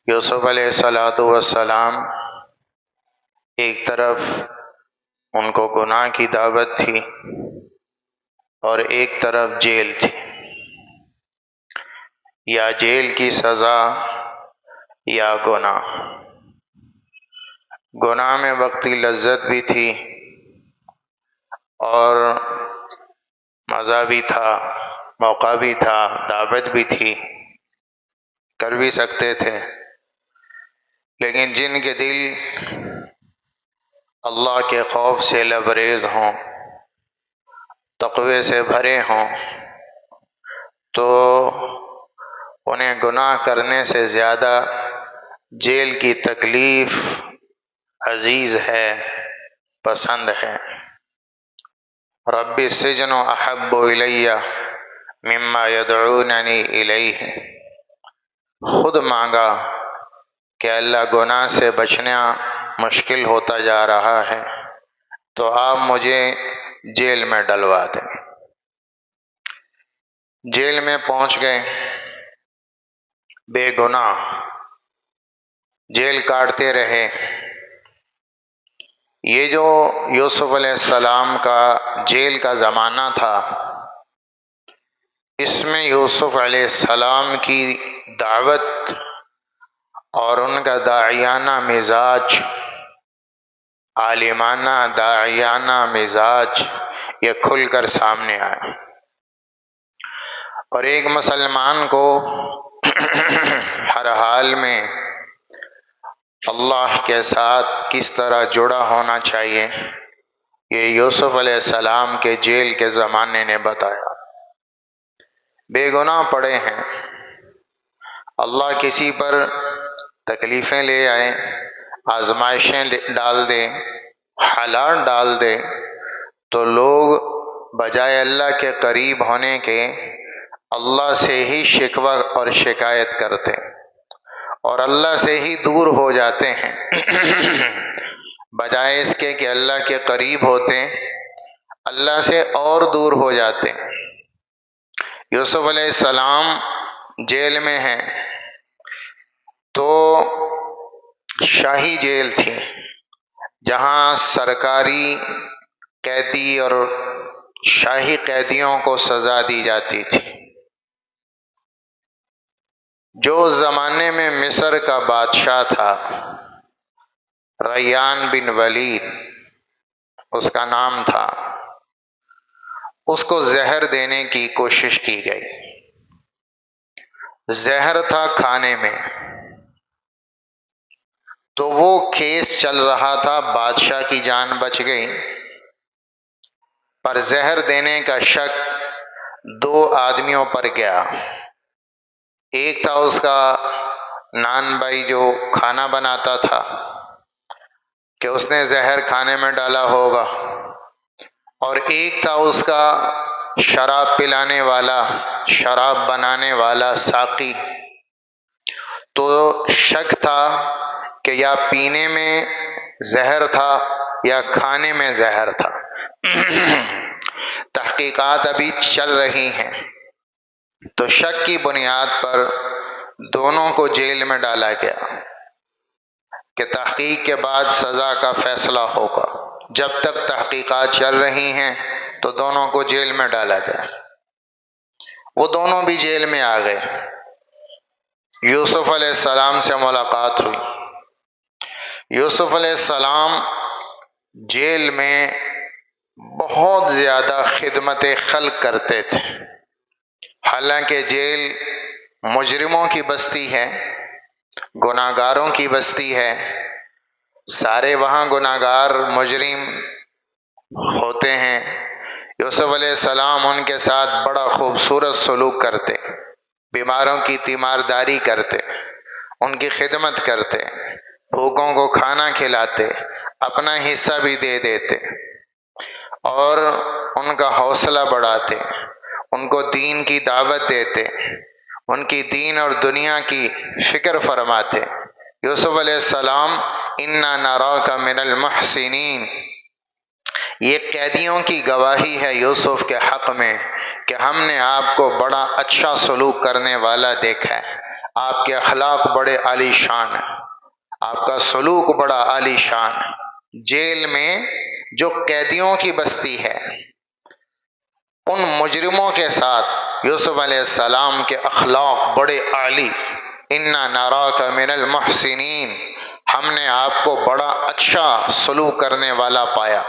یوسف علیہ السلام ایک طرف ان کو گناہ کی دعوت تھی اور ایک طرف جیل تھی، یا جیل کی سزا یا گناہ۔ گناہ میں وقتی لذت بھی تھی اور مزہ بھی تھا، موقع بھی تھا، دعوت بھی تھی، کر بھی سکتے تھے، لیکن جن کے دل اللہ کے خوف سے لبریز ہوں، تقوی سے بھرے ہوں، تو انہیں گناہ کرنے سے زیادہ جیل کی تکلیف عزیز ہے، پسند ہے۔ رب السجن احب الی مما یدعوننی الیہ، خود مانگا کہ اللہ گناہ سے بچنا مشکل ہوتا جا رہا ہے تو آپ مجھے جیل میں ڈلوا دیں۔ جیل میں پہنچ گئے، بے گناہ، جیل کاٹتے رہے۔ یہ جو یوسف علیہ السلام کا جیل کا زمانہ تھا، اس میں یوسف علیہ السلام کی دعوت اور ان کا داعیانہ مزاج، عالمانہ داعیانہ مزاج، یہ کھل کر سامنے آیا۔ اور ایک مسلمان کو ہر حال میں اللہ کے ساتھ کس طرح جڑا ہونا چاہیے، یہ یوسف علیہ السلام کے جیل کے زمانے نے بتایا۔ بے گناہ پڑے ہیں، اللہ کسی پر تکلیفیں لے آئے، آزمائشیں ڈال دے، حالات ڈال دے، تو لوگ بجائے اللہ کے قریب ہونے کے اللہ سے ہی شکوہ اور شکایت کرتے اور اللہ سے ہی دور ہو جاتے ہیں، بجائے اس کے کہ اللہ کے قریب ہوتے، اللہ سے اور دور ہو جاتے۔ یوسف علیہ السلام جیل میں ہیں تو شاہی جیل تھی، جہاں سرکاری قیدی اور شاہی قیدیوں کو سزا دی جاتی تھی۔ جو اس زمانے میں مصر کا بادشاہ تھا، ریان بن ولید اس کا نام تھا، اس کو زہر دینے کی کوشش کی گئی۔ زہر تھا کھانے میں، تو وہ کیس چل رہا تھا، بادشاہ کی جان بچ گئی، پر زہر دینے کا شک دو آدمیوں پر گیا۔ ایک تھا اس کا نان بھائی جو کھانا بناتا تھا، کہ اس نے زہر کھانے میں ڈالا ہوگا، اور ایک تھا اس کا شراب پلانے والا، شراب بنانے والا ساقی۔ تو شک تھا کہ یا پینے میں زہر تھا یا کھانے میں زہر تھا۔ تحقیقات ابھی چل رہی ہیں، تو شک کی بنیاد پر دونوں کو جیل میں ڈالا گیا کہ تحقیق کے بعد سزا کا فیصلہ ہوگا۔ جب تک تحقیقات چل رہی ہیں تو دونوں کو جیل میں ڈالا گیا۔ وہ دونوں بھی جیل میں آ گئے۔ یوسف علیہ السلام سے ملاقات ہوئی۔ یوسف علیہ السلام جیل میں بہت زیادہ خدمت خلق کرتے تھے۔ حالانکہ جیل مجرموں کی بستی ہے، گناہ گاروں کی بستی ہے، سارے وہاں گناہ گار مجرم ہوتے ہیں۔ یوسف علیہ السلام ان کے ساتھ بڑا خوبصورت سلوک کرتے، بیماروں کی تیمارداری کرتے، ان کی خدمت کرتے، بھوکوں کو کھانا کھلاتے، اپنا حصہ بھی دے دیتے، اور ان کا حوصلہ بڑھاتے، ان کو دین کی دعوت دیتے، ان کی دین اور دنیا کی فکر فرماتے۔ یوسف علیہ السلام انا نراک من المحسنین، یہ قیدیوں کی گواہی ہے یوسف کے حق میں کہ ہم نے آپ کو بڑا اچھا سلوک کرنے والا دیکھا ہے، آپ کے اخلاق بڑے عالی شان ہیں، آپ کا سلوک بڑا عالی شان ہے۔ جیل میں جو قیدیوں کی بستی ہے، ان مجرموں کے ساتھ یوسف علیہ السلام کے اخلاق بڑے عالی۔ اِنَّا نَرَاكَ مِنَ الْمُحْسِنِينَ، ہم نے آپ کو بڑا اچھا سلوک کرنے والا پایا۔